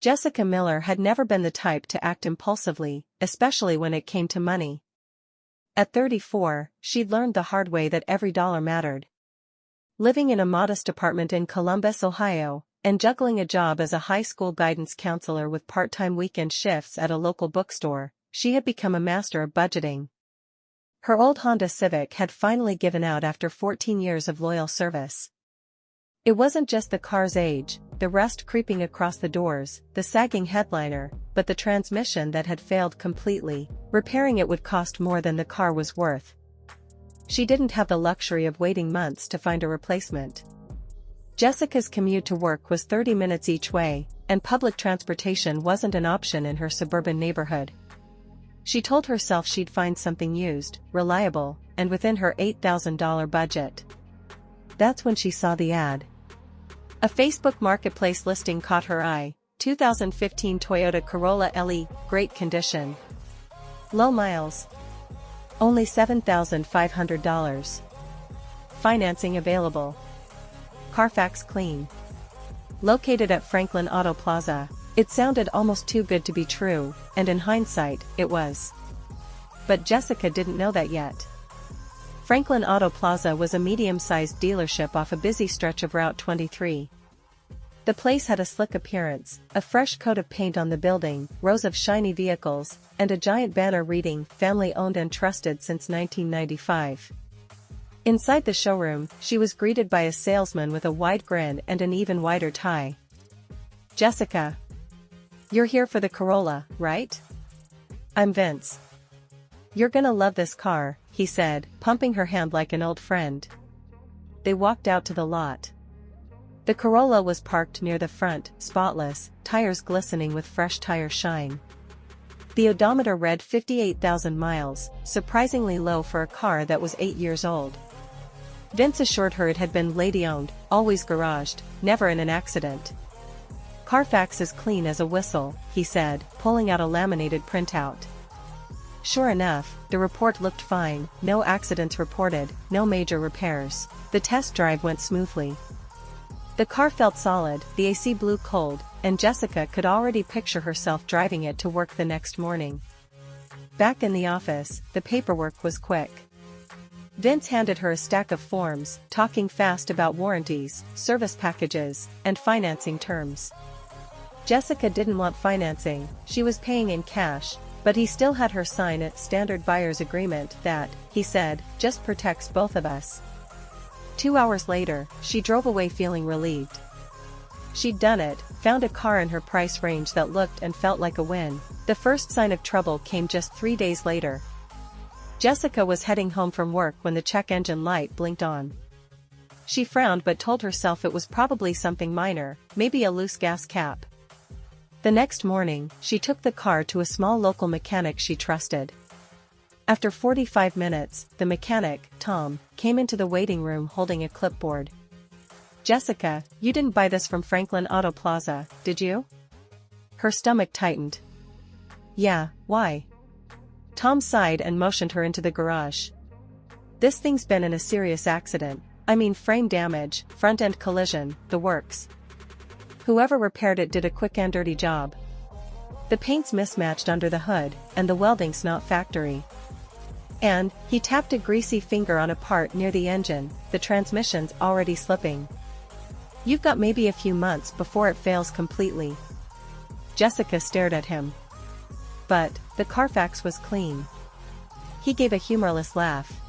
Jessica Miller had never been the type to act impulsively, especially when it came to money. At 34, she'd learned the hard way that every dollar mattered. Living in a modest apartment in Columbus, Ohio, and juggling a job as a high school guidance counselor with part-time weekend shifts at a local bookstore, she had become a master of budgeting. Her old Honda Civic had finally given out after 14 years of loyal service. It wasn't just the car's age, the rust creeping across the doors, the sagging headliner, but the transmission that had failed completely. Repairing it would cost more than the car was worth. She didn't have the luxury of waiting months to find a replacement. Jessica's commute to work was 30 minutes each way, and public transportation wasn't an option in her suburban neighborhood. She told herself she'd find something used, reliable, and within her $8,000 budget. That's when she saw the ad. A Facebook Marketplace listing caught her eye: 2015 Toyota Corolla LE, great condition. Low miles. Only $7,500. Financing available. Carfax clean. Located at Franklin Auto Plaza. It sounded almost too good to be true, and in hindsight, it was. But Jessica didn't know that yet. Franklin Auto Plaza was a medium-sized dealership off a busy stretch of Route 23. The place had a slick appearance, a fresh coat of paint on the building, rows of shiny vehicles, and a giant banner reading, "Family-owned and trusted since 1995. Inside the showroom, she was greeted by a salesman with a wide grin and an even wider tie. "Jessica. You're here for the Corolla, right? I'm Vince. You're gonna love this car," he said, pumping her hand like an old friend. They walked out to the lot. The Corolla was parked near the front, spotless, tires glistening with fresh tire shine. The odometer read 58,000 miles, surprisingly low for a car that was 8 years old. Vince assured her it had been lady-owned, always garaged, never in an accident. "Carfax is clean as a whistle," he said, pulling out a laminated printout. Sure enough, the report looked fine: no accidents reported, no major repairs. The test drive went smoothly. The car felt solid, the AC blew cold, and Jessica could already picture herself driving it to work the next morning. Back in the office, the paperwork was quick. Vince handed her a stack of forms, talking fast about warranties, service packages, and financing terms. Jessica didn't want financing, she was paying in cash, but he still had her sign a standard buyer's agreement that, he said, just protects both of us. 2 hours later, she drove away feeling relieved. She'd done it, found a car in her price range that looked and felt like a win. The first sign of trouble came just 3 days later. Jessica was heading home from work when the check engine light blinked on. She frowned but told herself it was probably something minor, maybe a loose gas cap. The next morning, she took the car to a small local mechanic she trusted. After 45 minutes, the mechanic, Tom, came into the waiting room holding a clipboard. "Jessica, you didn't buy this from Franklin Auto Plaza, did you?" Her stomach tightened. "Yeah, why?" Tom sighed and motioned her into the garage. "This thing's been in a serious accident. I mean frame damage, front-end collision, the works. Whoever repaired it did a quick and dirty job. The paint's mismatched under the hood, and the welding's not factory. And," he tapped a greasy finger on a part near the engine, "the transmission's already slipping. You've got maybe a few months before it fails completely." Jessica stared at him. "But, the Carfax was clean." He gave a humorless laugh.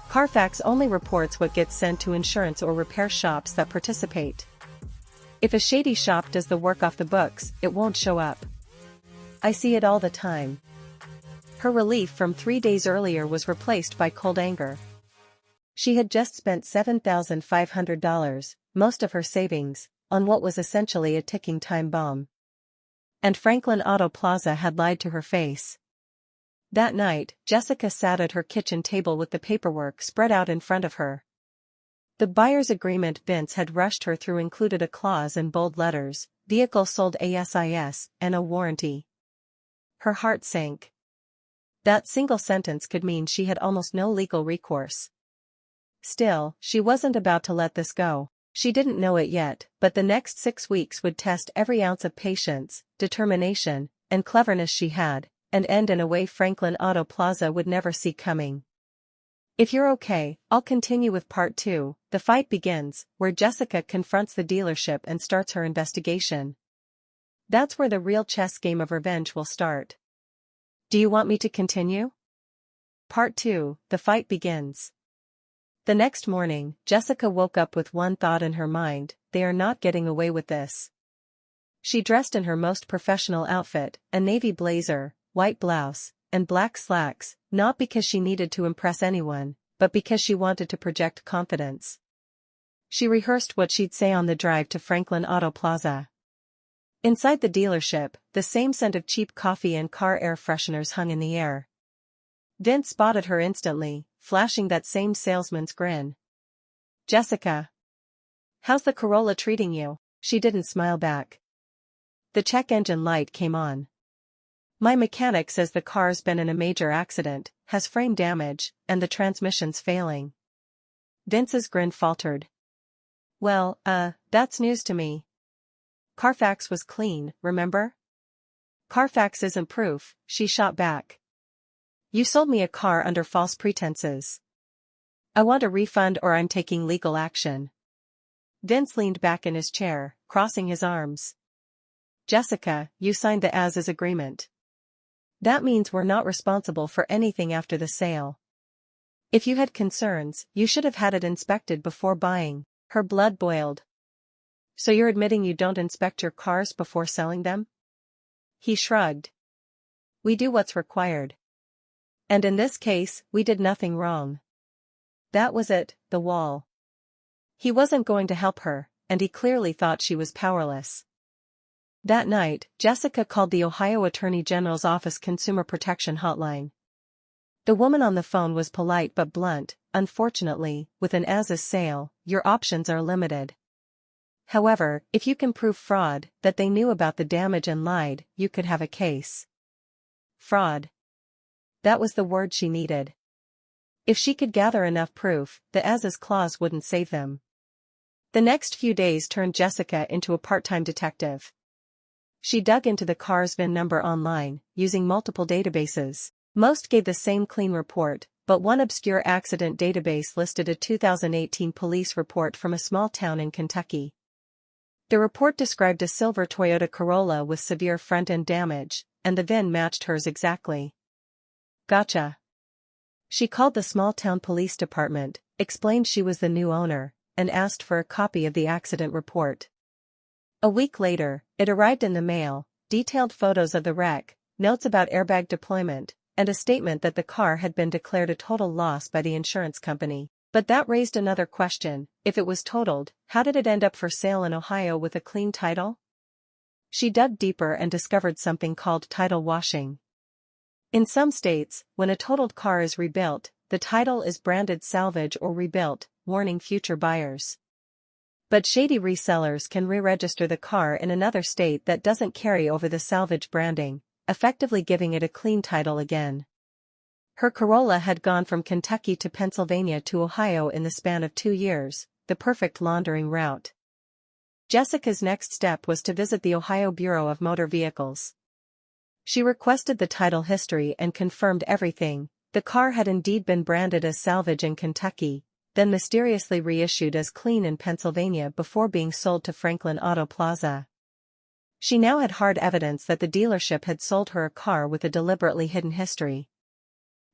"Carfax only reports what gets sent to insurance or repair shops that participate. If a shady shop does the work off the books, it won't show up. I see it all the time." Her relief from 3 days earlier was replaced by cold anger. She had just spent $7,500, most of her savings, on what was essentially a ticking time bomb. And Franklin Auto Plaza had lied to her face. That night, Jessica sat at her kitchen table with the paperwork spread out in front of her. The buyer's agreement Vince had rushed her through included a clause in bold letters: "Vehicle sold ASIS, and a warranty." Her heart sank. That single sentence could mean she had almost no legal recourse. Still, she wasn't about to let this go. She didn't know it yet, but the next 6 weeks would test every ounce of patience, determination, and cleverness she had, and end in a way Franklin Auto Plaza would never see coming. If you're okay, I'll continue with part 2, The Fight Begins, where Jessica confronts the dealership and starts her investigation. That's where the real chess game of revenge will start. Do you want me to continue? Part 2, The Fight Begins. The next morning, Jessica woke up with one thought in her mind: they are not getting away with this. She dressed in her most professional outfit, a navy blazer, white blouse, and black slacks, not because she needed to impress anyone, but because she wanted to project confidence. She rehearsed what she'd say on the drive to Franklin Auto Plaza. Inside the dealership, the same scent of cheap coffee and car air fresheners hung in the air. Vince spotted her instantly, flashing that same salesman's grin. "Jessica. How's the Corolla treating you?" She didn't smile back. The check engine light came on. "My mechanic says the car's been in a major accident, has frame damage, and the transmission's failing." Vince's grin faltered. "Well, that's news to me. Carfax was clean, remember?" "Carfax isn't proof," she shot back. "You sold me a car under false pretenses. I want a refund or I'm taking legal action." Vince leaned back in his chair, crossing his arms. "Jessica, you signed the as-is agreement. That means we're not responsible for anything after the sale. If you had concerns, you should have had it inspected before buying." Her blood boiled. "So you're admitting you don't inspect your cars before selling them?" He shrugged. "We do what's required. And in this case, we did nothing wrong." That was it, the wall. He wasn't going to help her, and he clearly thought she was powerless. That night, Jessica called the Ohio Attorney General's Office Consumer Protection Hotline. The woman on the phone was polite but blunt. "Unfortunately, with an as-is sale, your options are limited. However, if you can prove fraud, that they knew about the damage and lied, you could have a case." Fraud. That was the word she needed. If she could gather enough proof, the as-is clause wouldn't save them. The next few days turned Jessica into a part-time detective. She dug into the car's VIN number online, using multiple databases. Most gave the same clean report, but one obscure accident database listed a 2018 police report from a small town in Kentucky. The report described a silver Toyota Corolla with severe front-end damage, and the VIN matched hers exactly. Gotcha. She called the small-town police department, explained she was the new owner, and asked for a copy of the accident report. A week later, it arrived in the mail: detailed photos of the wreck, notes about airbag deployment, and a statement that the car had been declared a total loss by the insurance company. But that raised another question: if it was totaled, how did it end up for sale in Ohio with a clean title? She dug deeper and discovered something called title washing. In some states, when a totaled car is rebuilt, the title is branded salvage or rebuilt, warning future buyers. But shady resellers can re-register the car in another state that doesn't carry over the salvage branding, effectively giving it a clean title again. Her Corolla had gone from Kentucky to Pennsylvania to Ohio in the span of 2 years, the perfect laundering route. Jessica's next step was to visit the Ohio Bureau of Motor Vehicles. She requested the title history and confirmed everything. The car had indeed been branded as salvage in Kentucky, then mysteriously reissued as clean in Pennsylvania before being sold to Franklin Auto Plaza. She now had hard evidence that the dealership had sold her a car with a deliberately hidden history.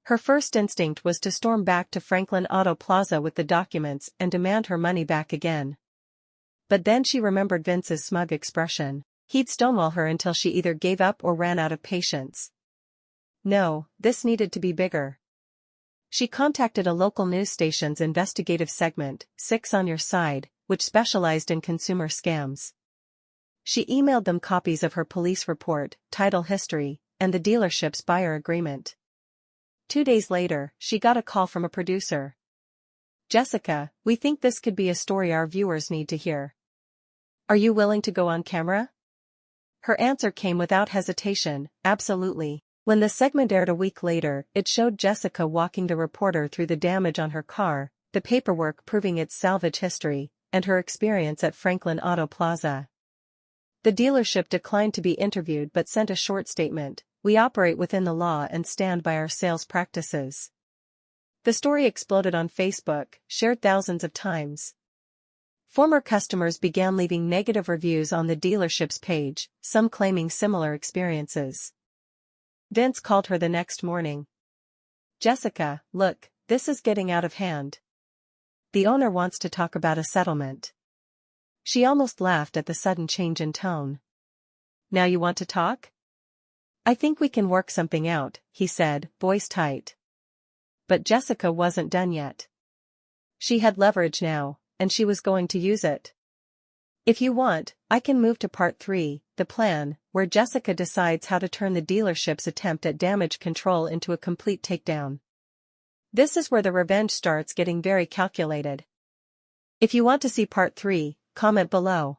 Her first instinct was to storm back to Franklin Auto Plaza with the documents and demand her money back again. But then she remembered Vince's smug expression. He'd stonewall her until she either gave up or ran out of patience. No, this needed to be bigger. She contacted a local news station's investigative segment, 6 on Your Side, which specialized in consumer scams. She emailed them copies of her police report, title history, and the dealership's buyer agreement. 2 days later, she got a call from a producer. "Jessica, we think this could be a story our viewers need to hear. Are you willing to go on camera?" Her answer came without hesitation: "Absolutely." When the segment aired a week later, it showed Jessica walking the reporter through the damage on her car, the paperwork proving its salvage history, and her experience at Franklin Auto Plaza. The dealership declined to be interviewed but sent a short statement: "We operate within the law and stand by our sales practices." The story exploded on Facebook, shared thousands of times. Former customers began leaving negative reviews on the dealership's page, some claiming similar experiences. Vince called her the next morning. "Jessica, look, this is getting out of hand. The owner wants to talk about a settlement." She almost laughed at the sudden change in tone. "Now you want to talk?" "I think we can work something out," he said, voice tight. But Jessica wasn't done yet. She had leverage now, and she was going to use it. "If you want, I can move to part 3, the plan, where Jessica decides how to turn the dealership's attempt at damage control into a complete takedown. This is where the revenge starts getting very calculated. If you want to see part 3, comment below.